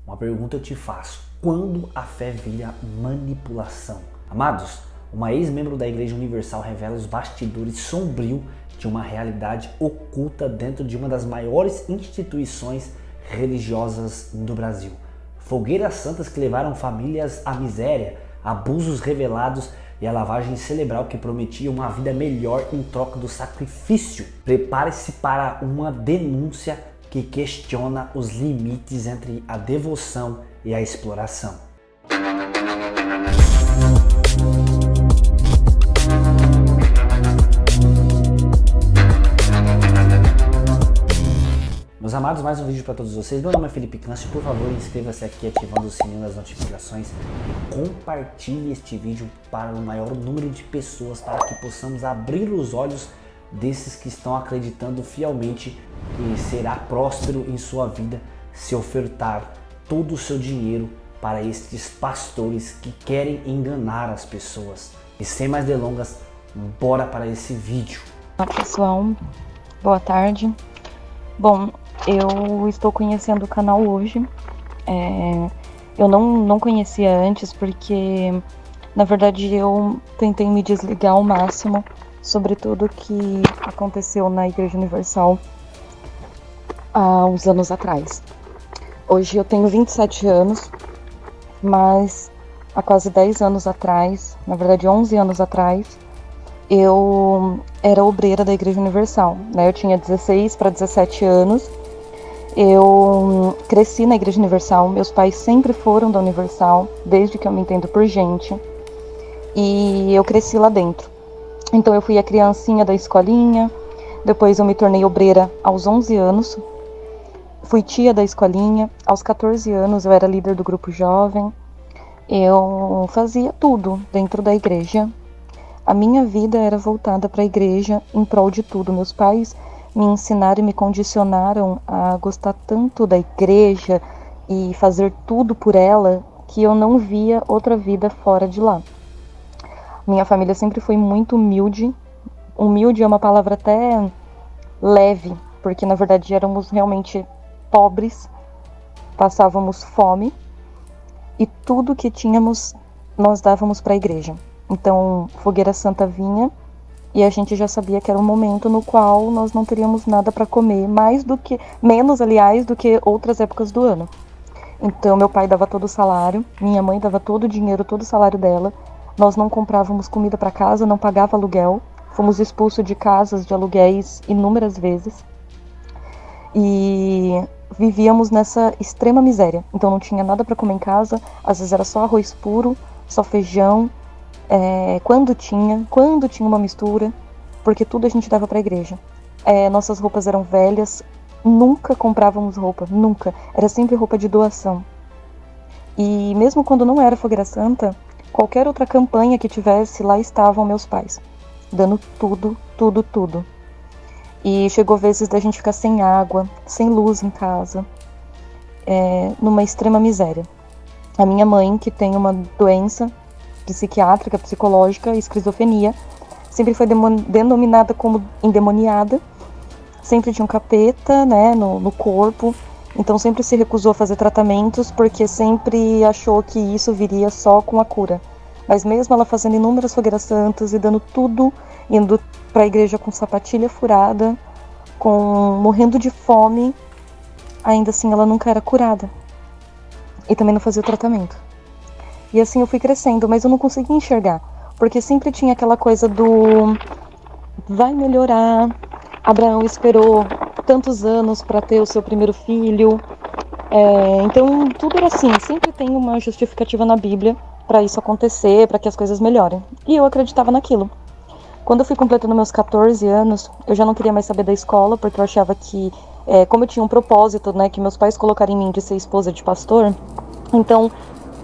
Uma pergunta eu te faço: quando a fé vira manipulação? Amados, uma ex-membro da Igreja Universal revela os bastidores sombrios de uma realidade oculta dentro de uma das maiores instituições religiosas do Brasil. Fogueiras santas que levaram famílias à miséria, abusos revelados e a lavagem cerebral que prometia uma vida melhor em troca do sacrifício. Prepare-se para uma denúncia que questiona os limites entre a devoção e a exploração. Meus amados, mais um vídeo para todos vocês. Meu nome é Felipe Câncio. Por favor, inscreva-se aqui ativando o sininho das notificações e compartilhe este vídeo para o maior número de pessoas, para que possamos abrir os olhos desses que estão acreditando fielmente que será próspero em sua vida se ofertar todo o seu dinheiro para estes pastores que querem enganar as pessoas. E sem mais delongas, bora para esse vídeo. Olá pessoal, boa tarde. Bom, eu estou conhecendo o canal hoje. Eu não conhecia antes porque, na verdade, eu tentei me desligar ao máximo sobre tudo que aconteceu na Igreja Universal há uns anos atrás. Hoje eu tenho 27 anos, mas há quase 10 anos atrás, na verdade 11 anos atrás, eu era obreira da Igreja Universal, né? Eu tinha 16 para 17 anos, eu cresci na Igreja Universal, meus pais sempre foram da Universal, desde que eu me entendo por gente, e eu cresci lá dentro. Então eu fui a criancinha da escolinha, depois eu me tornei obreira aos 11 anos, fui tia da escolinha, aos 14 anos eu era líder do grupo jovem, eu fazia tudo dentro da igreja. A minha vida era voltada para a igreja em prol de tudo. Meus pais me ensinaram e me condicionaram a gostar tanto da igreja e fazer tudo por ela que eu não via outra vida fora de lá. Minha família sempre foi muito humilde. Humilde é uma palavra até leve, porque na verdade éramos realmente pobres, passávamos fome e tudo que tínhamos nós dávamos para a igreja. Então, Fogueira Santa vinha e a gente já sabia que era um momento no qual nós não teríamos nada para comer, menos, aliás, do que outras épocas do ano. Então, meu pai dava todo o salário, minha mãe dava todo o dinheiro, todo o salário dela. Nós não comprávamos comida para casa, não pagava aluguel. Fomos expulsos de casas de aluguéis inúmeras vezes. E vivíamos nessa extrema miséria. Então não tinha nada para comer em casa, às vezes era só arroz puro, só feijão. Quando tinha uma mistura, porque tudo a gente dava para a igreja. Nossas roupas eram velhas, nunca comprávamos roupa, nunca. Era sempre roupa de doação. E mesmo quando não era Fogueira Santa, qualquer outra campanha que tivesse, lá estavam meus pais, dando tudo. E chegou vezes da gente ficar sem água, sem luz em casa, numa extrema miséria. A minha mãe, que tem uma doença psiquiátrica, psicológica, esquizofrenia, sempre foi denominada como endemoniada, sempre tinha um capeta, né, no corpo, então sempre se recusou a fazer tratamentos porque sempre achou que isso viria só com a cura. Mas mesmo ela fazendo inúmeras fogueiras santas e dando tudo, indo para a igreja com sapatilha furada, morrendo de fome, ainda assim ela nunca era curada. E também não fazia o tratamento. E assim eu fui crescendo, mas eu não conseguia enxergar, porque sempre tinha aquela coisa do vai melhorar, Abraão esperou tantos anos para ter o seu primeiro filho. Então tudo era assim, sempre tem uma justificativa na Bíblia para isso acontecer, para que as coisas melhorem. E eu acreditava naquilo. Quando eu fui completando meus 14 anos, eu já não queria mais saber da escola, porque eu achava que, como eu tinha um propósito, né, que meus pais colocaram em mim de ser esposa de pastor, então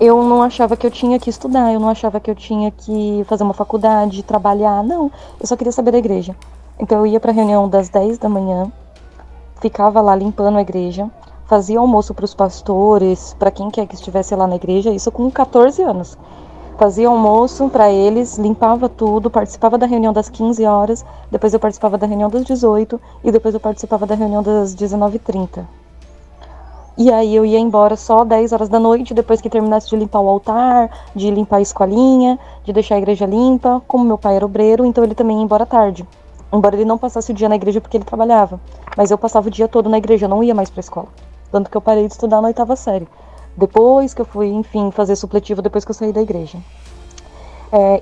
eu não achava que eu tinha que estudar, eu não achava que eu tinha que fazer uma faculdade, trabalhar, não. Eu só queria saber da igreja. Então eu ia para a reunião das 10 da manhã, ficava lá limpando a igreja, fazia almoço para os pastores, para quem quer que estivesse lá na igreja, isso com 14 anos. Fazia almoço para eles, limpava tudo, participava da reunião das 15 horas, depois eu participava da reunião das 18 e depois eu participava da reunião das 19h30. E aí eu ia embora só 10 horas da noite, depois que terminasse de limpar o altar, de limpar a escolinha, de deixar a igreja limpa. Como meu pai era obreiro, então ele também ia embora tarde. Embora ele não passasse o dia na igreja porque ele trabalhava. Mas eu passava o dia todo na igreja, eu não ia mais pra escola. Tanto que eu parei de estudar na 8ª série. Depois que eu fui, enfim, fazer supletivo, depois que eu saí da igreja.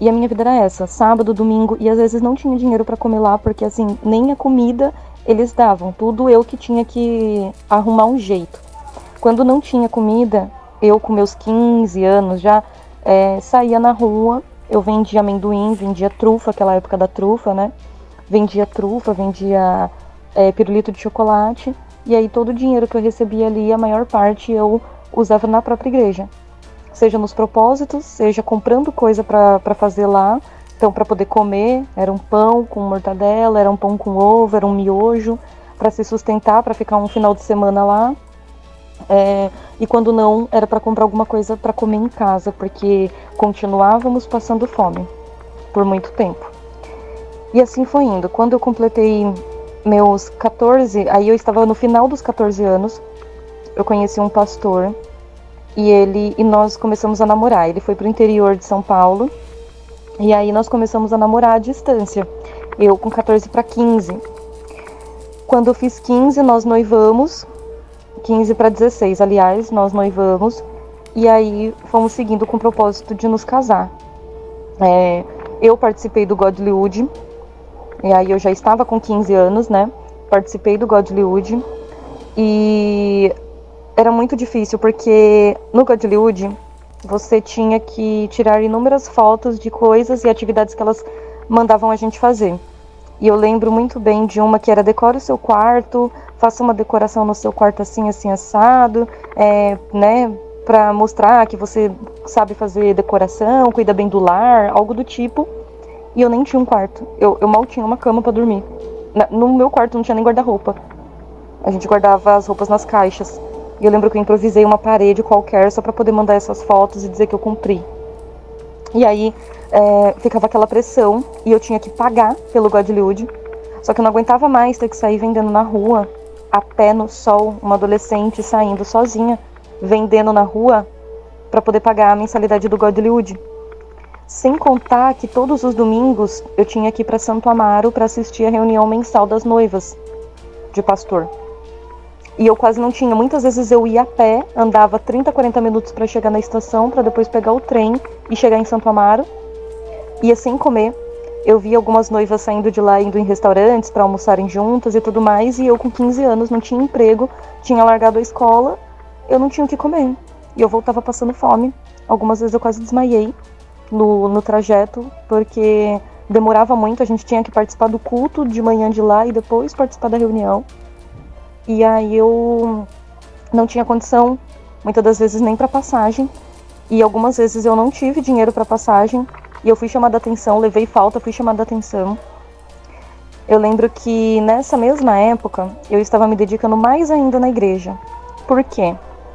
E a minha vida era essa, sábado, domingo, e às vezes não tinha dinheiro pra comer lá, porque assim, nem a comida eles davam, tudo eu que tinha que arrumar um jeito. Quando não tinha comida, eu com meus 15 anos já saía na rua, eu vendia amendoim, vendia trufa, aquela época da trufa, né? Vendia trufa, vendia pirulito de chocolate, e aí todo o dinheiro que eu recebia ali, a maior parte eu usava na própria igreja. Seja nos propósitos, seja comprando coisa para fazer lá, então para poder comer, era um pão com mortadela, era um pão com ovo, era um miojo, para se sustentar, para ficar um final de semana lá. E quando não, era para comprar alguma coisa para comer em casa, porque continuávamos passando fome por muito tempo. E assim foi indo. Quando eu completei meus 14, aí eu estava no final dos 14 anos, eu conheci um pastor e nós começamos a namorar. Ele foi pro interior de São Paulo e aí nós começamos a namorar à distância. Eu com 14 para 15. Quando eu fiz 15, nós noivamos. 15 para 16, aliás, nós noivamos. E aí fomos seguindo com o propósito de nos casar. Eu participei do Godlywood. E aí eu já estava com 15 anos, né? Participei do Godlywood. E era muito difícil, porque no Godlywood você tinha que tirar inúmeras fotos de coisas e atividades que elas mandavam a gente fazer. E eu lembro muito bem de uma que era: decore o seu quarto, faça uma decoração no seu quarto assim, assim, assado, né, pra mostrar que você sabe fazer decoração, cuida bem do lar, algo do tipo. E eu nem tinha um quarto, eu mal tinha uma cama pra dormir. No meu quarto não tinha nem guarda-roupa. A gente guardava as roupas nas caixas. E eu lembro que eu improvisei uma parede qualquer só pra poder mandar essas fotos e dizer que eu cumpri. E aí ficava aquela pressão e eu tinha que pagar pelo Godlywood. Só que eu não aguentava mais ter que sair vendendo na rua, a pé no sol, uma adolescente saindo sozinha, vendendo na rua pra poder pagar a mensalidade do Godlywood. Sem contar que todos os domingos eu tinha que ir pra Santo Amaro pra assistir a reunião mensal das noivas de pastor. E eu quase não tinha. Muitas vezes eu ia a pé, andava 30, 40 minutos para chegar na estação, para depois pegar o trem e chegar em Santo Amaro. Ia sem comer. Eu via algumas noivas saindo de lá, indo em restaurantes para almoçarem juntas e tudo mais. E eu com 15 anos, não tinha emprego, tinha largado a escola, eu não tinha o que comer. E eu voltava passando fome. Algumas vezes eu quase desmaiei no trajeto, porque demorava muito. A gente tinha que participar do culto de manhã de lá e depois participar da reunião. E aí eu não tinha condição, muitas das vezes nem para passagem. E algumas vezes eu não tive dinheiro para passagem. E eu fui chamada a atenção, levei falta, fui chamada a atenção. Eu lembro que nessa mesma época eu estava me dedicando mais ainda na igreja. Por quê?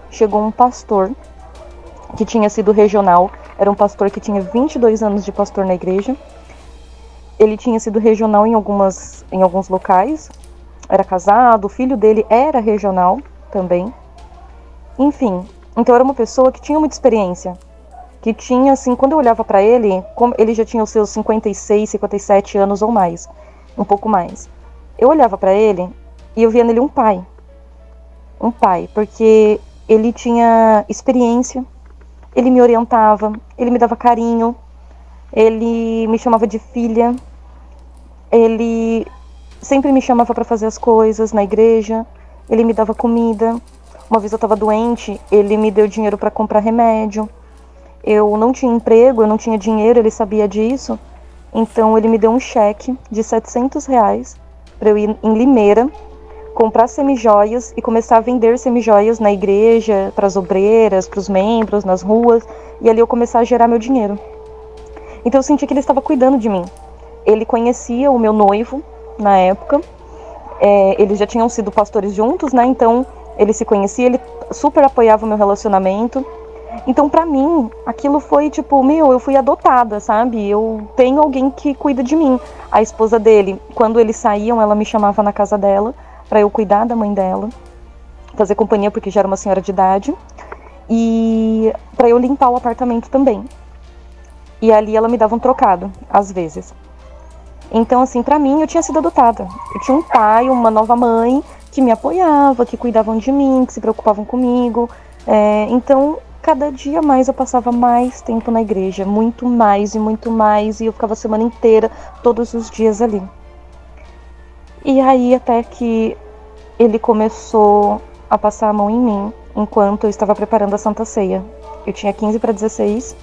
Chegou um pastor que tinha sido regional. Era um pastor que tinha 22 anos de pastor na igreja. Ele tinha sido regional em alguns locais. Era casado, o filho dele era regional também. Enfim, então era uma pessoa que tinha muita experiência. Que tinha, assim, quando eu olhava pra ele, como ele já tinha os seus 56, 57 anos ou mais. Um pouco mais. Eu olhava pra ele e eu via nele um pai. Um pai, porque ele tinha experiência, ele me orientava, ele me dava carinho, ele me chamava de filha, ele sempre me chamava para fazer as coisas na igreja, ele me dava comida. Uma vez eu estava doente, ele me deu dinheiro para comprar remédio. Eu não tinha emprego, eu não tinha dinheiro, ele sabia disso. Então ele me deu um cheque de R$700 para eu ir em Limeira, comprar semijoias e começar a vender semijoias na igreja, para as obreiras, para os membros, nas ruas. E ali eu começar a gerar meu dinheiro. Então eu senti que ele estava cuidando de mim. Ele conhecia o meu noivo na época. Eles já tinham sido pastores juntos, né? Então ele se conhecia, ele super apoiava o meu relacionamento. Então pra mim, aquilo foi tipo, eu fui adotada, sabe? Eu tenho alguém que cuida de mim. A esposa dele, quando eles saíam, ela me chamava na casa dela pra eu cuidar da mãe dela. fazer companhia porque já era uma senhora de idade, e para eu limpar o apartamento também. E ali ela me dava um trocado, às vezes. Então, assim, pra mim, eu tinha sido adotada. Eu tinha um pai, uma nova mãe que me apoiava, que cuidavam de mim, que se preocupavam comigo. Então, cada dia mais eu passava mais tempo na igreja, muito mais, e eu ficava a semana inteira, todos os dias ali. E aí, até que ele começou a passar a mão em mim, enquanto eu estava preparando a Santa Ceia. Eu tinha 15 para 16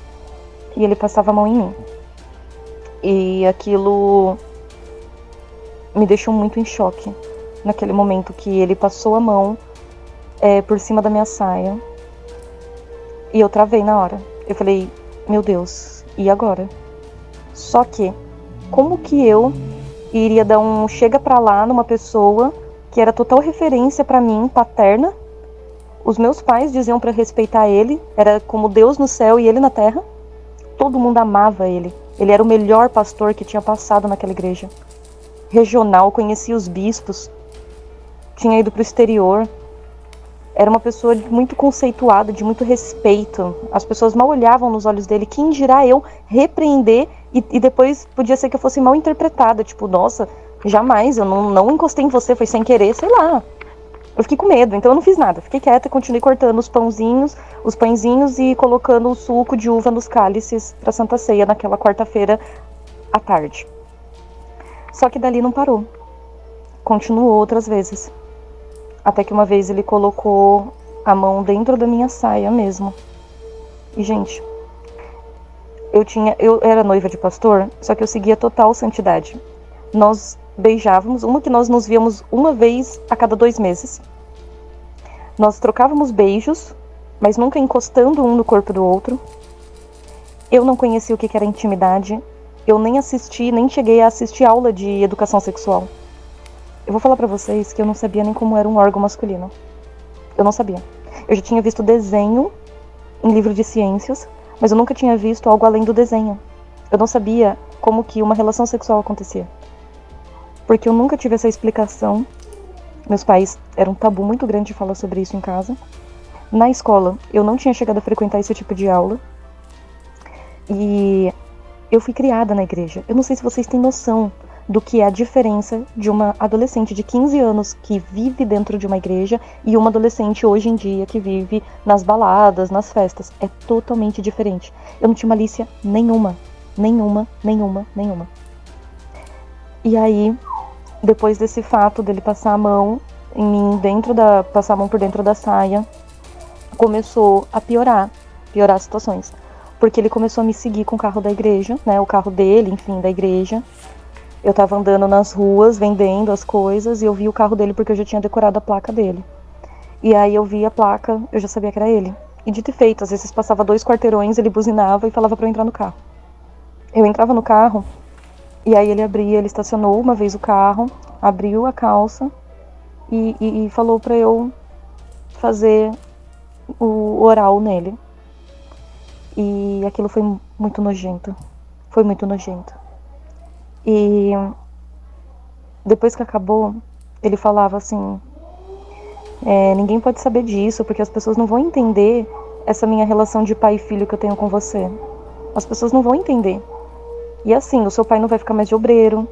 e ele passava a mão em mim. E aquilo me deixou muito em choque. Naquele momento que ele passou a mão por cima da minha saia. E eu travei na hora. Eu falei, meu Deus, e agora? Só que, como que eu iria dar um chega pra lá numa pessoa que era total referência pra mim, paterna? Os meus pais diziam pra respeitar ele, era como Deus no céu e ele na terra. Todo mundo amava ele. Ele era o melhor pastor que tinha passado naquela igreja. Regional, conhecia os bispos, tinha ido pro exterior. Era uma pessoa muito conceituada, de muito respeito. As pessoas mal olhavam nos olhos dele. Quem dirá eu repreender e depois podia ser que eu fosse mal interpretada. Tipo, nossa, jamais, eu não encostei em você, foi sem querer, sei lá. Eu fiquei com medo, então eu não fiz nada. Fiquei quieta e continuei cortando os pãezinhos e colocando o suco de uva nos cálices para Santa Ceia naquela quarta-feira à tarde. Só que dali não parou. Continuou outras vezes. Até que uma vez ele colocou a mão dentro da minha saia mesmo. E, gente, eu era noiva de pastor, só que eu seguia total santidade. Nós beijávamos, uma que nós nos víamos uma vez a cada 2 meses. Nós trocávamos beijos, mas nunca encostando um no corpo do outro. Eu não conhecia o que era intimidade. Eu nem cheguei a assistir aula de educação sexual. Eu vou falar pra vocês que eu não sabia nem como era um órgão masculino. Eu não sabia. Eu já tinha visto desenho em livro de ciências, mas eu nunca tinha visto algo além do desenho. Eu não sabia como que uma relação sexual acontecia. Porque eu nunca tive essa explicação. Meus pais eram um tabu muito grande de falar sobre isso em casa. Na escola, eu não tinha chegado a frequentar esse tipo de aula. E eu fui criada na igreja. Eu não sei se vocês têm noção do que é a diferença de uma adolescente de 15 anos que vive dentro de uma igreja e uma adolescente hoje em dia que vive nas baladas, nas festas. É totalmente diferente. Eu não tinha malícia nenhuma. E aí, depois desse fato dele passar a mão em mim, passar a mão por dentro da saia, começou a piorar as situações. Porque ele começou a me seguir com o carro da igreja, né? O carro dele, enfim, da igreja. Eu tava andando nas ruas, vendendo as coisas, e eu vi o carro dele porque eu já tinha decorado a placa dele. E aí eu vi a placa, eu já sabia que era ele. E dito e feito, às vezes passava 2 quarteirões, ele buzinava e falava pra eu entrar no carro. Eu entrava no carro, e aí ele estacionou uma vez o carro, abriu a calça e falou pra eu fazer o oral nele. E aquilo foi muito nojento. Foi muito nojento. E depois que acabou, ele falava assim, ninguém pode saber disso, porque as pessoas não vão entender essa minha relação de pai e filho que eu tenho com você. As pessoas não vão entender. E assim, o seu pai não vai ficar mais de obreiro,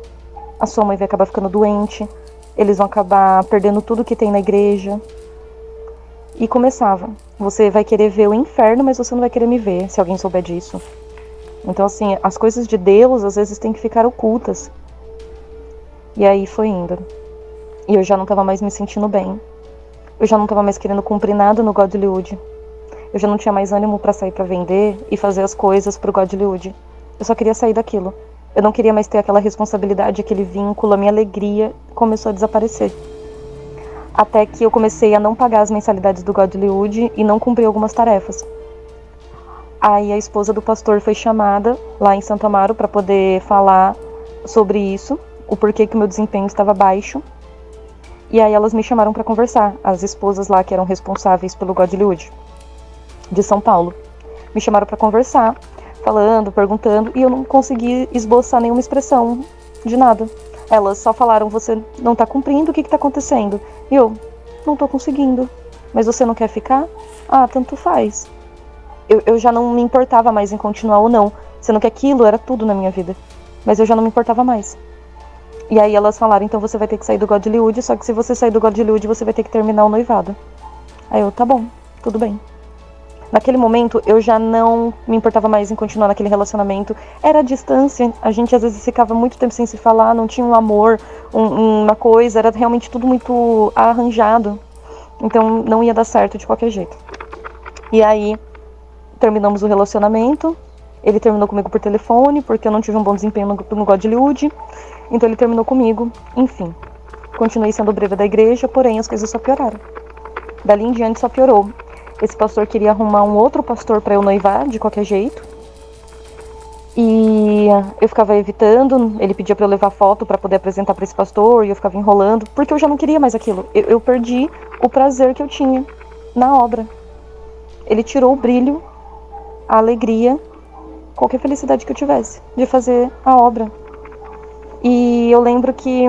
a sua mãe vai acabar ficando doente, eles vão acabar perdendo tudo que tem na igreja. E começava, você vai querer ver o inferno, mas você não vai querer me ver, se alguém souber disso. Então assim, as coisas de Deus às vezes têm que ficar ocultas. E aí foi indo. E eu já não tava mais me sentindo bem. Eu já não tava mais querendo cumprir nada no Godlywood. Eu já não tinha mais ânimo pra sair pra vender e fazer as coisas pro Godlywood. Eu só queria sair daquilo. Eu não queria mais ter aquela responsabilidade, aquele vínculo, a minha alegria começou a desaparecer. Até que eu comecei a não pagar as mensalidades do Godlywood e não cumprir algumas tarefas. Aí a esposa do pastor foi chamada lá em Santo Amaro para poder falar sobre isso, o porquê que o meu desempenho estava baixo. E aí elas me chamaram para conversar, as esposas lá que eram responsáveis pelo Godlywood de São Paulo. Me chamaram para conversar, falando, perguntando, e eu não consegui esboçar nenhuma expressão de nada. Elas só falaram, você não tá cumprindo, o que tá acontecendo? E eu, não tô conseguindo. Mas você não quer ficar? Ah, tanto faz. Eu já não me importava mais em continuar ou não. Sendo que aquilo era tudo na minha vida. Mas eu já não me importava mais. E aí elas falaram, então você vai ter que sair do Godlywood, só que se você sair do Godlywood, você vai ter que terminar o noivado. Aí eu, tá bom, tudo bem. Naquele momento, eu já não me importava mais em continuar naquele relacionamento. Era a distância, a gente às vezes ficava muito tempo sem se falar, não tinha um amor, uma coisa, era realmente tudo muito arranjado. Então não ia dar certo de qualquer jeito. E aí, terminamos o relacionamento. Ele terminou comigo por telefone, porque eu não tive um bom desempenho no Godlywood. Então ele terminou comigo, enfim. Continuei sendo obreira da igreja, porém as coisas só pioraram. Dali em diante só piorou. Esse pastor queria arrumar um outro pastor para eu noivar, de qualquer jeito. E eu ficava evitando, ele pedia para eu levar foto para poder apresentar para esse pastor, e eu ficava enrolando, porque eu já não queria mais aquilo. Eu perdi o prazer que eu tinha na obra. Ele tirou o brilho, a alegria, qualquer felicidade que eu tivesse de fazer a obra. E eu lembro que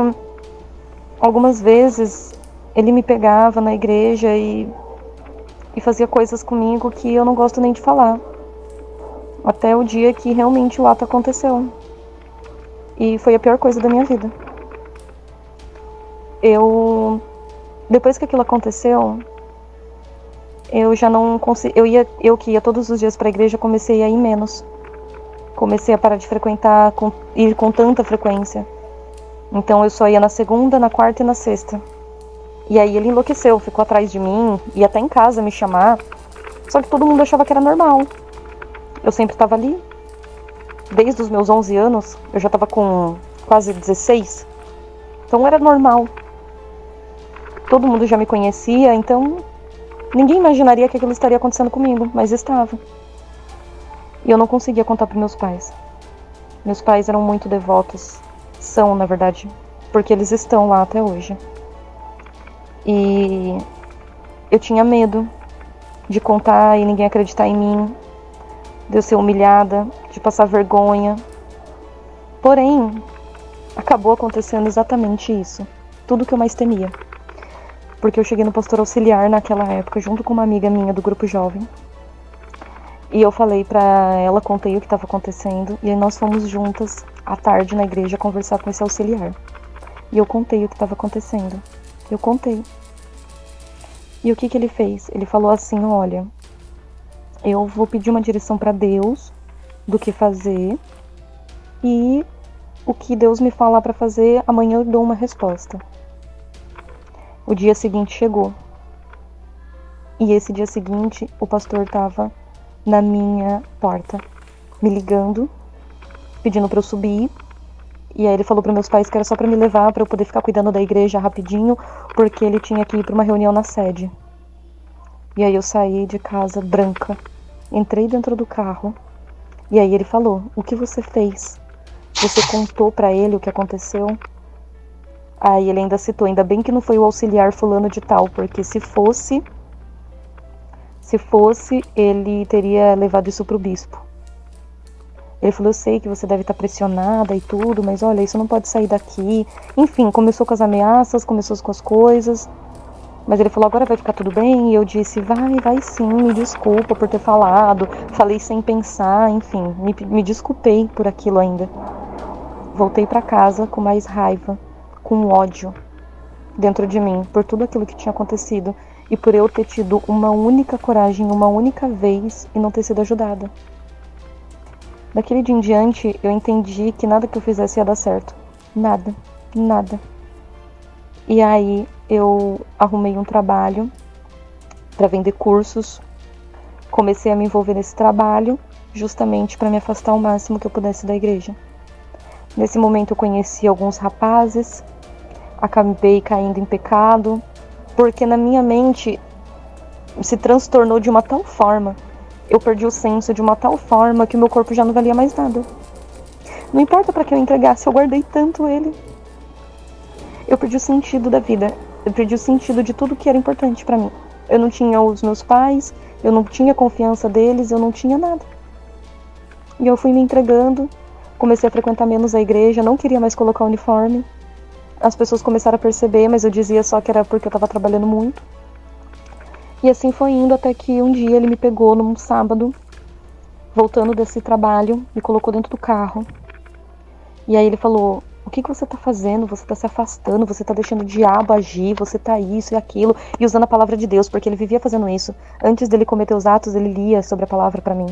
algumas vezes ele me pegava na igreja e fazia coisas comigo que eu não gosto nem de falar. Até o dia que realmente o ato aconteceu. E foi a pior coisa da minha vida. Depois que aquilo aconteceu, eu já não consegui. Eu que ia todos os dias para a igreja, comecei a ir menos. Comecei a parar de frequentar, ir com tanta frequência. Então eu só ia na segunda, na quarta e na sexta. E aí ele enlouqueceu, ficou atrás de mim, ia até em casa me chamar. Só que todo mundo achava que era normal. Eu sempre estava ali. Desde os meus 11 anos, eu já estava com quase 16. Então era normal. Todo mundo já me conhecia, então ninguém imaginaria que aquilo estaria acontecendo comigo, mas estava. E eu não conseguia contar para meus pais. Meus pais eram muito devotos. São, na verdade, porque eles estão lá até hoje. E eu tinha medo de contar e ninguém acreditar em mim, de eu ser humilhada, de passar vergonha. Porém, acabou acontecendo exatamente isso. Tudo que eu mais temia. Porque eu cheguei no pastor auxiliar naquela época, junto com uma amiga minha do grupo jovem. E eu falei pra ela, contei o que estava acontecendo. E aí nós fomos juntas, à tarde, na igreja, conversar com esse auxiliar. E eu contei o que estava acontecendo. Eu contei. E o que ele fez? Ele falou assim, olha, eu vou pedir uma direção para Deus do que fazer. E o que Deus me falar para fazer, amanhã eu dou uma resposta. O dia seguinte chegou. E esse dia seguinte, o pastor estava na minha porta, me ligando, pedindo para eu subir. E aí ele falou para meus pais que era só para me levar, para eu poder ficar cuidando da igreja rapidinho, porque ele tinha que ir para uma reunião na sede. E aí eu saí de casa branca, entrei dentro do carro, e aí ele falou, o que você fez? Você contou para ele o que aconteceu? Aí ele ainda citou, ainda bem que não foi o auxiliar fulano de tal, porque se fosse, ele teria levado isso pro bispo. Ele falou, eu sei que você deve estar pressionada e tudo, mas olha, isso não pode sair daqui. Enfim, começou com as ameaças, começou com as coisas. Mas ele falou, agora vai ficar tudo bem? E eu disse, vai sim, me desculpa por ter falado. Falei sem pensar, enfim, me desculpei por aquilo ainda. Voltei pra casa com mais raiva, com ódio dentro de mim, por tudo aquilo que tinha acontecido. E por eu ter tido uma única coragem, uma única vez, e não ter sido ajudada. Daquele dia em diante, eu entendi que nada que eu fizesse ia dar certo. Nada, nada. E aí, eu arrumei um trabalho para vender cursos. Comecei a me envolver nesse trabalho, justamente para me afastar o máximo que eu pudesse da igreja. Nesse momento, eu conheci alguns rapazes, acabei caindo em pecado, porque na minha mente se transtornou de uma tal forma, eu perdi o senso de uma tal forma que o meu corpo já não valia mais nada. Não importa para que eu entregasse, eu guardei tanto ele. Eu perdi o sentido da vida, eu perdi o sentido de tudo que era importante para mim. Eu não tinha os meus pais, eu não tinha confiança deles, eu não tinha nada. E eu fui me entregando, comecei a frequentar menos a igreja, não queria mais colocar uniforme. As pessoas começaram a perceber, mas eu dizia só que era porque eu estava trabalhando muito. E assim foi indo até que um dia ele me pegou num sábado, voltando desse trabalho, me colocou dentro do carro. E aí ele falou: o que você tá fazendo? Você tá se afastando, você tá deixando o diabo agir, você tá isso e aquilo, e usando a palavra de Deus, porque ele vivia fazendo isso. Antes dele cometer os atos, ele lia sobre a palavra pra mim.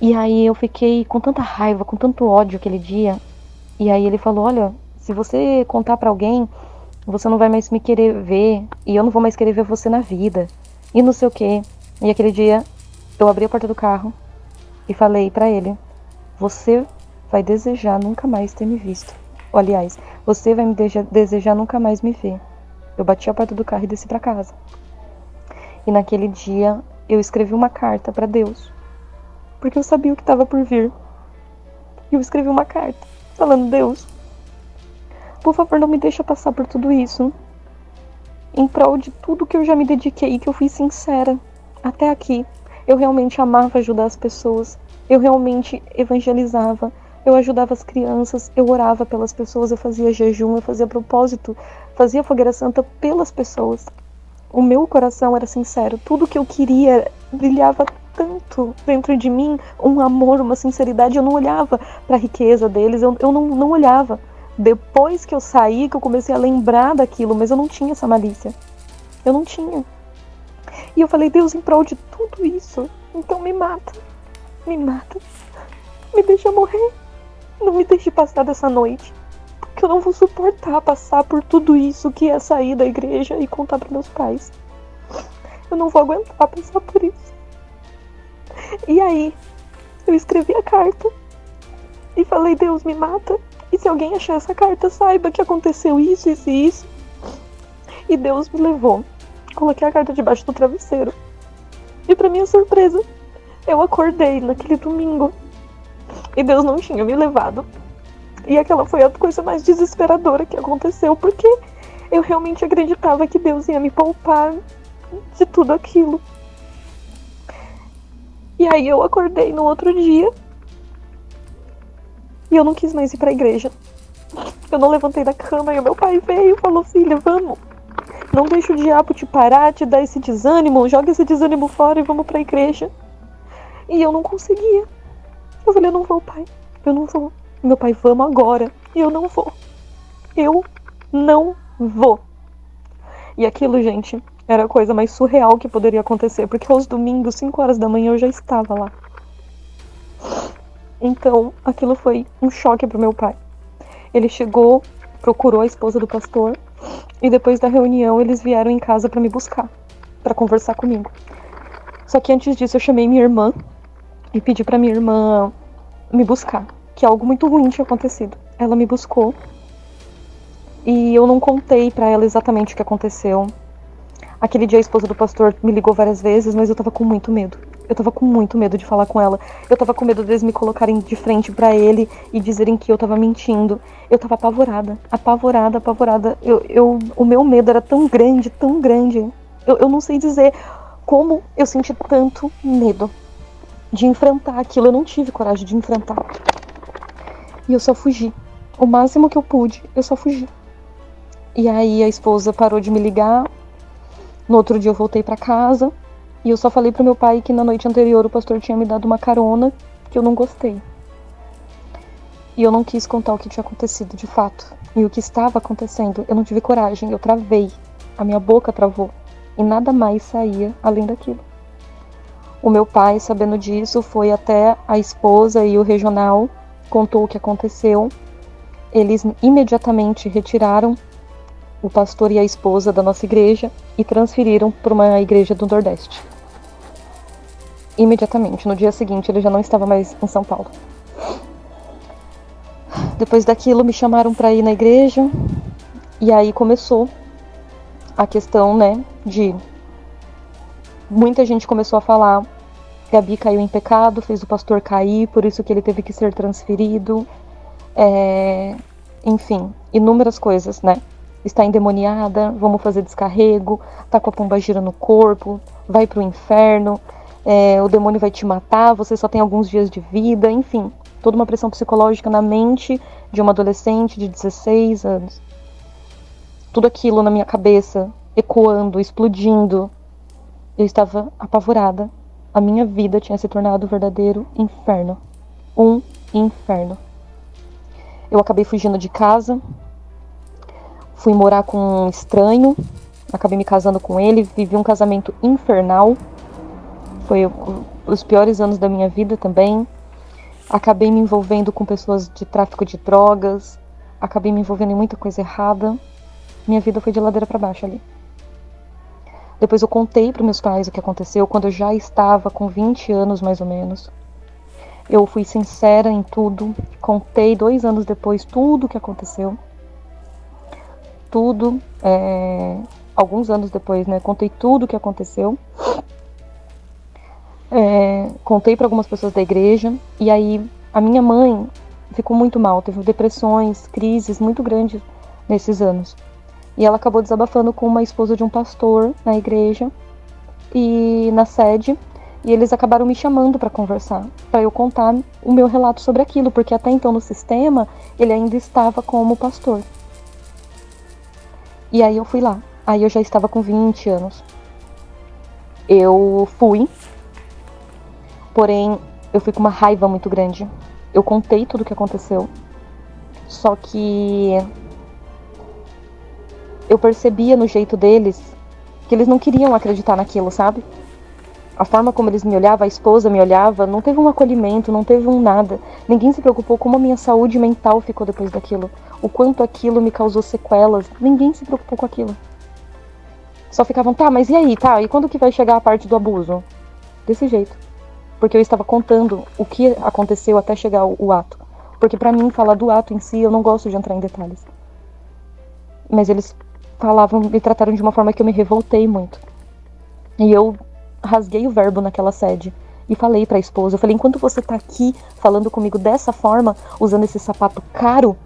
E aí eu fiquei com tanta raiva, com tanto ódio aquele dia. E aí ele falou: olha, se você contar pra alguém, você não vai mais me querer ver, e eu não vou mais querer ver você na vida, e não sei o quê. E aquele dia eu abri a porta do carro e falei pra ele: você vai desejar nunca mais ter me visto. Ou, aliás, você vai me desejar nunca mais me ver. Eu bati a porta do carro e desci pra casa. E naquele dia eu escrevi uma carta pra Deus, porque eu sabia o que estava por vir. E eu escrevi uma carta falando: Deus, por favor, não me deixa passar por tudo isso. Em prol de tudo que eu já me dediquei, que eu fui sincera até aqui. Eu realmente amava ajudar as pessoas. Eu realmente evangelizava. Eu ajudava as crianças. Eu orava pelas pessoas. Eu fazia jejum. Eu fazia propósito. Fazia fogueira santa pelas pessoas. O meu coração era sincero. Tudo que eu queria brilhava tanto dentro de mim. Um amor, uma sinceridade. Eu não olhava para a riqueza deles. Eu não olhava. Depois que eu saí, que eu comecei a lembrar daquilo, mas eu não tinha essa malícia. Eu não tinha. E eu falei: Deus, em prol de tudo isso, então me mata. Me mata. Me deixa morrer. Não me deixe passar dessa noite. Porque eu não vou suportar passar por tudo isso que é sair da igreja e contar para meus pais. Eu não vou aguentar passar por isso. E aí, eu escrevi a carta e falei: Deus, me mata. E se alguém achar essa carta, saiba que aconteceu isso, isso e isso. E Deus me levou. Coloquei a carta debaixo do travesseiro. E pra minha surpresa, eu acordei naquele domingo. E Deus não tinha me levado. E aquela foi a coisa mais desesperadora que aconteceu. Porque eu realmente acreditava que Deus ia me poupar de tudo aquilo. E aí eu acordei no outro dia. E eu não quis mais ir pra igreja. Eu não levantei da cama. E o meu pai veio e falou: filha, vamos. Não deixa o diabo te parar, te dar esse desânimo. Joga esse desânimo fora e vamos pra igreja. E eu não conseguia. Eu falei: eu não vou, pai. Eu não vou. E meu pai: vamos agora. E eu não vou. Eu não vou. E aquilo, gente, era a coisa mais surreal que poderia acontecer. Porque aos domingos, 5 horas da manhã, eu já estava lá. Então, aquilo foi um choque pro meu pai. Ele chegou, procurou a esposa do pastor, e depois da reunião eles vieram em casa pra me buscar, pra conversar comigo. Só que antes disso eu chamei minha irmã e pedi pra minha irmã me buscar, que algo muito ruim tinha acontecido. Ela me buscou e eu não contei pra ela exatamente o que aconteceu. Aquele dia a esposa do pastor me ligou várias vezes, mas eu tava com muito medo. Eu tava com muito medo de falar com ela. Eu tava com medo deles me colocarem de frente pra ele e dizerem que eu tava mentindo. Eu tava apavorada, apavorada, apavorada. O meu medo era tão grande, tão grande. Eu não sei dizer como eu senti tanto medo de enfrentar aquilo. Eu não tive coragem de enfrentar. E eu só fugi. O máximo que eu pude, eu só fugi. E aí a esposa parou de me ligar. No outro dia eu voltei pra casa. E eu só falei pro meu pai que na noite anterior o pastor tinha me dado uma carona que eu não gostei. E eu não quis contar o que tinha acontecido de fato. E o que estava acontecendo, eu não tive coragem, eu travei. A minha boca travou. E nada mais saía além daquilo. O meu pai, sabendo disso, foi até a esposa e o regional, contou o que aconteceu. Eles imediatamente retiraram o pastor e a esposa da nossa igreja e transferiram para uma igreja do Nordeste. Imediatamente, no dia seguinte, ele já não estava mais em São Paulo. Depois daquilo, me chamaram para ir na igreja, e aí começou a questão, né, de... Muita gente começou a falar: Gabi caiu em pecado, fez o pastor cair, por isso que ele teve que ser transferido. Enfim, inúmeras coisas, né? Está endemoniada, vamos fazer descarrego, tá com a pombagira no corpo, vai pro inferno, o demônio vai te matar, você só tem alguns dias de vida, enfim, toda uma pressão psicológica na mente de uma adolescente de 16 anos. Tudo aquilo na minha cabeça, ecoando, explodindo. Eu estava apavorada. A minha vida tinha se tornado um verdadeiro inferno. Um inferno. Eu acabei fugindo de casa, fui morar com um estranho, acabei me casando com ele, vivi um casamento infernal. Foi os piores anos da minha vida também. Acabei me envolvendo com pessoas de tráfico de drogas, acabei me envolvendo em muita coisa errada. Minha vida foi de ladeira para baixo ali. Depois eu contei para meus pais o que aconteceu quando eu já estava com 20 anos mais ou menos. Eu fui sincera em tudo, contei 2 anos depois tudo o que aconteceu. Tudo, alguns anos depois, né? Contei tudo o que aconteceu. Contei para algumas pessoas da igreja. E aí a minha mãe ficou muito mal, teve depressões, crises muito grandes nesses anos. E ela acabou desabafando com uma esposa de um pastor na igreja e na sede. E eles acabaram me chamando para conversar, para eu contar o meu relato sobre aquilo, porque até então no sistema ele ainda estava como pastor. E aí eu fui lá. Aí eu já estava com 20 anos. Eu fui, porém eu fui com uma raiva muito grande. Eu contei tudo o que aconteceu. Só que eu percebia no jeito deles que eles não queriam acreditar naquilo, sabe? A forma como eles me olhavam, a esposa me olhava, não teve um acolhimento, não teve um nada. Ninguém se preocupou como a minha saúde mental ficou depois daquilo. O quanto aquilo me causou sequelas. Ninguém se preocupou com aquilo. Só ficavam, tá, mas e aí, tá? E quando que vai chegar a parte do abuso? Desse jeito. Porque eu estava contando o que aconteceu até chegar o ato. Porque pra mim, falar do ato em si, eu não gosto de entrar em detalhes. Mas eles falavam, me trataram de uma forma que eu me revoltei muito. E eu rasguei o verbo naquela sede e falei pra esposa, eu falei, enquanto você tá aqui falando comigo dessa forma, usando esse sapato caro,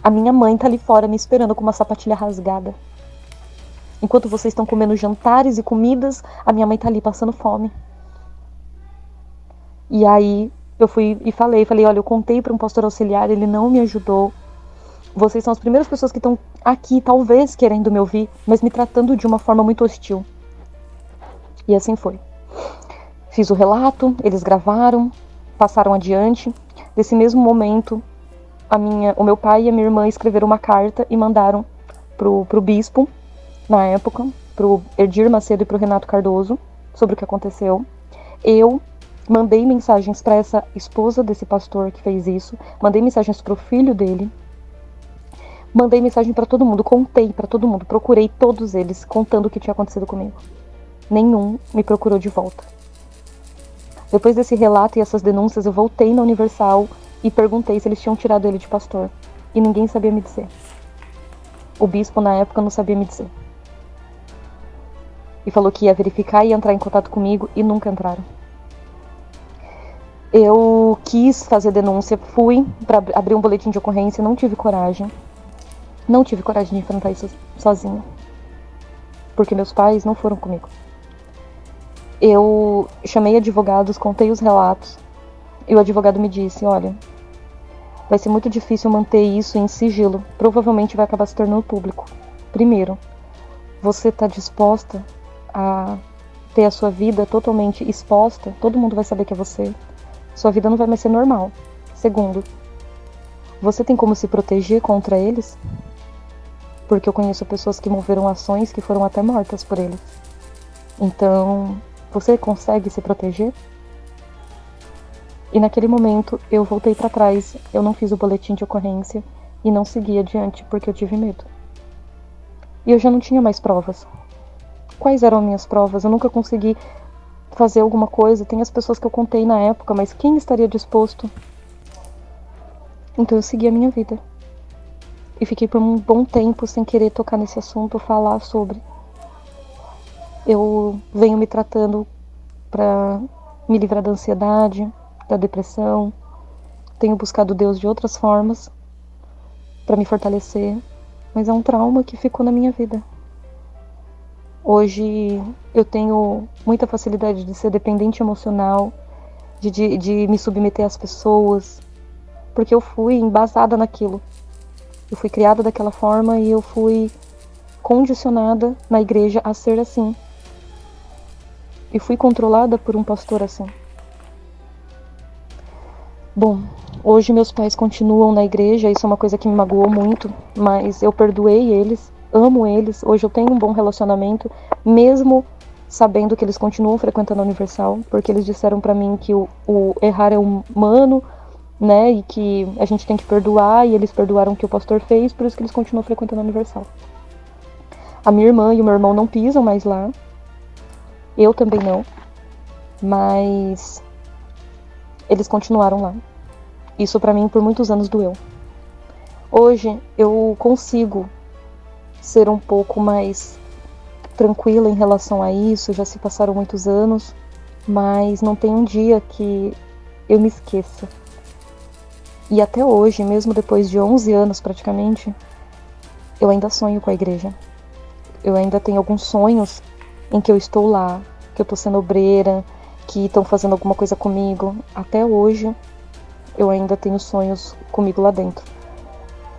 a minha mãe tá ali fora me esperando com uma sapatilha rasgada. Enquanto vocês estão comendo jantares e comidas, a minha mãe tá ali passando fome. E aí eu fui e falei, olha, eu contei pra um pastor auxiliar, ele não me ajudou. Vocês são as primeiras pessoas que estão aqui, talvez querendo me ouvir, mas me tratando de uma forma muito hostil. E assim foi. Fiz o relato, eles gravaram, passaram adiante. Nesse mesmo momento, o meu pai e a minha irmã escreveram uma carta e mandaram pro bispo, na época, pro Edir Macedo e pro Renato Cardoso, sobre o que aconteceu. Eu mandei mensagens para essa esposa desse pastor que fez isso, mandei mensagens pro filho dele, mandei mensagem para todo mundo, contei para todo mundo, procurei todos eles, contando o que tinha acontecido comigo. Nenhum me procurou de volta. Depois desse relato e essas denúncias, eu voltei na Universal e perguntei se eles tinham tirado ele de pastor. E ninguém sabia me dizer. O bispo, na época, não sabia me dizer. E falou que ia verificar e ia entrar em contato comigo e nunca entraram. Eu quis fazer denúncia, fui para abrir um boletim de ocorrência, não tive coragem. Não tive coragem de enfrentar isso sozinha. Porque meus pais não foram comigo. Eu chamei advogados, contei os relatos, e o advogado me disse, olha, vai ser muito difícil manter isso em sigilo, provavelmente vai acabar se tornando público. Primeiro, você está disposta a ter a sua vida totalmente exposta, todo mundo vai saber que é você, sua vida não vai mais ser normal. Segundo, você tem como se proteger contra eles? Porque eu conheço pessoas que moveram ações que foram até mortas por eles. Então, você consegue se proteger? E naquele momento eu voltei para trás, eu não fiz o boletim de ocorrência e não segui adiante porque eu tive medo. E eu já não tinha mais provas. Quais eram as minhas provas? Eu nunca consegui fazer alguma coisa. Tem as pessoas que eu contei na época, mas quem estaria disposto? Então eu segui a minha vida. E fiquei por um bom tempo sem querer tocar nesse assunto, falar sobre. Eu venho me tratando para me livrar da ansiedade, da depressão. Tenho buscado Deus de outras formas para me fortalecer, mas é um trauma que ficou na minha vida. Hoje eu tenho muita facilidade de ser dependente emocional, de me submeter às pessoas, porque eu fui embasada naquilo. Eu fui criada daquela forma e eu fui condicionada na igreja a ser assim. E fui controlada por um pastor assim. Bom, hoje meus pais continuam na igreja, isso é uma coisa que me magoou muito, mas eu perdoei eles, amo eles, hoje eu tenho um bom relacionamento, mesmo sabendo que eles continuam frequentando a Universal, porque eles disseram pra mim que o errar é humano, né, e que a gente tem que perdoar, e eles perdoaram o que o pastor fez, por isso que eles continuam frequentando a Universal. A minha irmã e o meu irmão não pisam mais lá, eu também não, mas eles continuaram lá. Isso pra mim por muitos anos doeu. Hoje eu consigo ser um pouco mais tranquila em relação a isso, já se passaram muitos anos, mas não tem um dia que eu me esqueça. E até hoje, mesmo depois de 11 anos praticamente, eu ainda sonho com a igreja. Eu ainda tenho alguns sonhos em que eu estou lá, que eu estou sendo obreira, que estão fazendo alguma coisa comigo. Até hoje, eu ainda tenho sonhos comigo lá dentro.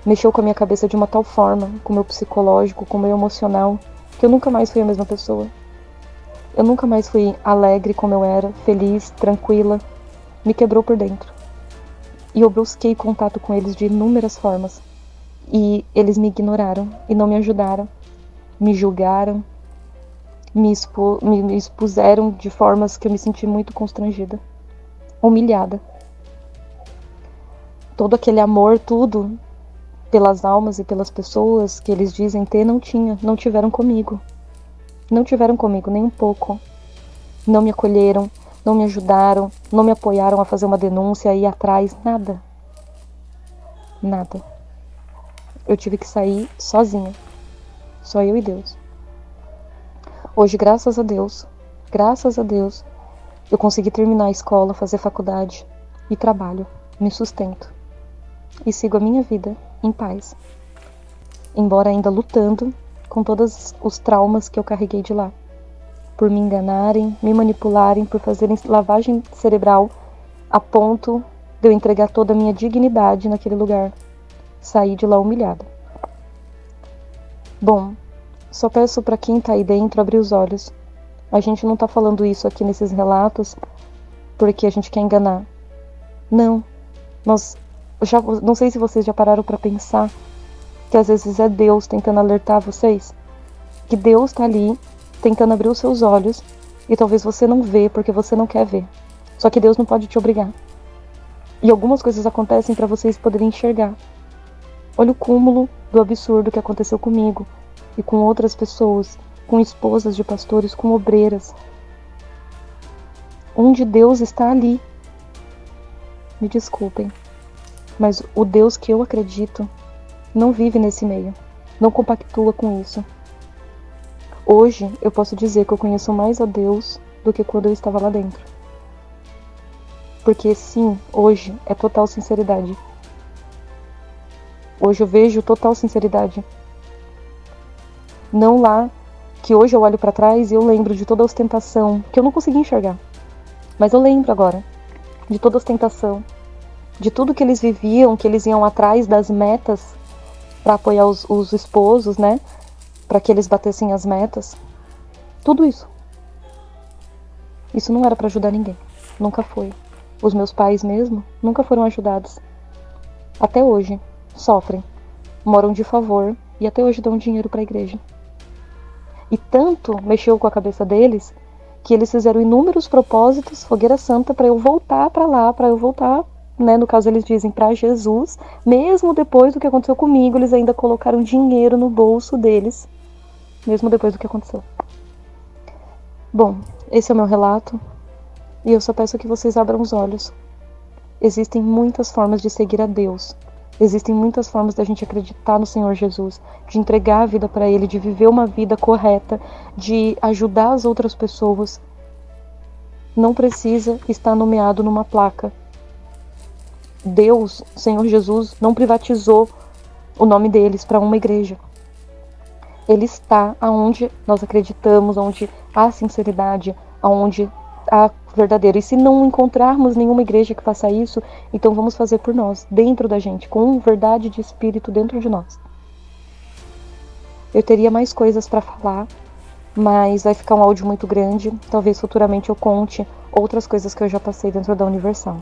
Mexeu com a minha cabeça de uma tal forma, com o meu psicológico, com o meu emocional, que eu nunca mais fui a mesma pessoa. Eu nunca mais fui alegre como eu era, feliz, tranquila. Me quebrou por dentro. E eu busquei contato com eles de inúmeras formas. E eles me ignoraram e não me ajudaram. Me julgaram, me expuseram de formas que eu me senti muito constrangida, humilhada. Todo aquele amor, tudo, pelas almas e pelas pessoas que eles dizem ter, não tiveram comigo. Não tiveram comigo nem um pouco. Não me acolheram, não me ajudaram, não me apoiaram a fazer uma denúncia, a ir atrás, nada. Nada. Eu tive que sair sozinha. Só eu e Deus. Hoje, graças a Deus, eu consegui terminar a escola, fazer faculdade e trabalho, me sustento. E sigo a minha vida em paz. Embora ainda lutando com todos os traumas que eu carreguei de lá. Por me enganarem, me manipularem, por fazerem lavagem cerebral a ponto de eu entregar toda a minha dignidade naquele lugar. Saí de lá humilhada. Bom, só peço para quem tá aí dentro abrir os olhos. A gente não tá falando isso aqui nesses relatos porque a gente quer enganar. Não. Não sei se vocês já pararam para pensar que às vezes é Deus tentando alertar vocês. Que Deus tá ali tentando abrir os seus olhos e talvez você não vê porque você não quer ver. Só que Deus não pode te obrigar. E algumas coisas acontecem para vocês poderem enxergar. Olha o cúmulo do absurdo que aconteceu comigo e com outras pessoas, com esposas de pastores, com obreiras. Onde Deus está ali. Me desculpem, mas o Deus que eu acredito não vive nesse meio, não compactua com isso. Hoje eu posso dizer que eu conheço mais a Deus do que quando eu estava lá dentro. Porque sim, hoje é total sinceridade. Hoje eu vejo total sinceridade. Não lá, que hoje eu olho para trás e eu lembro de toda a ostentação, que eu não consegui enxergar. Mas eu lembro agora, de toda a ostentação, de tudo que eles viviam, que eles iam atrás das metas para apoiar os esposos, né? Para que eles batessem as metas. Tudo isso. Isso não era para ajudar ninguém. Nunca foi. Os meus pais mesmo nunca foram ajudados. Até hoje. Sofrem, moram de favor e até hoje dão dinheiro para a igreja. E tanto mexeu com a cabeça deles que eles fizeram inúmeros propósitos, fogueira santa, para eu voltar para lá, para eu voltar, né? No caso eles dizem para Jesus, mesmo depois do que aconteceu comigo, eles ainda colocaram dinheiro no bolso deles, mesmo depois do que aconteceu. Bom, esse é o meu relato e eu só peço que vocês abram os olhos. Existem muitas formas de seguir a Deus. Existem muitas formas da gente acreditar no Senhor Jesus, de entregar a vida para Ele, de viver uma vida correta, de ajudar as outras pessoas. Não precisa estar nomeado numa placa. Deus, Senhor Jesus, não privatizou o nome deles para uma igreja. Ele está aonde nós acreditamos, onde há sinceridade, aonde há verdadeiro. E se não encontrarmos nenhuma igreja que faça isso, então vamos fazer por nós, dentro da gente, com verdade de espírito dentro de nós. Eu teria mais coisas para falar, mas vai ficar um áudio muito grande. Talvez futuramente eu conte outras coisas que eu já passei dentro da Universal.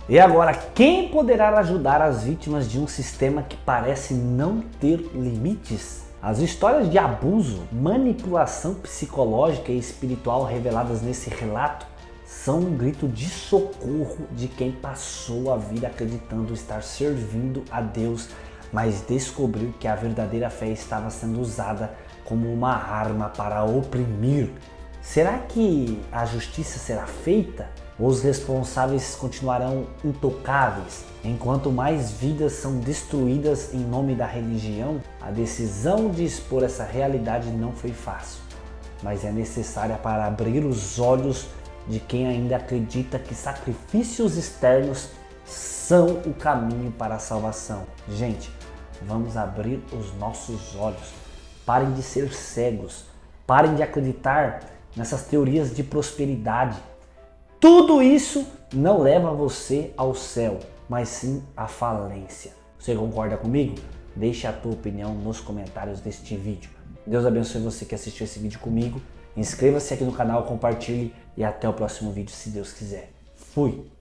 E agora, quem poderá ajudar as vítimas de um sistema que parece não ter limites? As histórias de abuso, manipulação psicológica e espiritual reveladas nesse relato são um grito de socorro de quem passou a vida acreditando estar servindo a Deus, mas descobriu que a verdadeira fé estava sendo usada como uma arma para oprimir. Será que a justiça será feita? Ou os responsáveis continuarão intocáveis? Enquanto mais vidas são destruídas em nome da religião, a decisão de expor essa realidade não foi fácil, mas é necessária para abrir os olhos de quem ainda acredita que sacrifícios externos são o caminho para a salvação. Gente, vamos abrir os nossos olhos. Parem de ser cegos. Parem de acreditar nessas teorias de prosperidade. Tudo isso não leva você ao céu, mas sim à falência. Você concorda comigo? Deixe a tua opinião nos comentários deste vídeo. Deus abençoe você que assistiu esse vídeo comigo. Inscreva-se aqui no canal, compartilhe e até o próximo vídeo, se Deus quiser. Fui!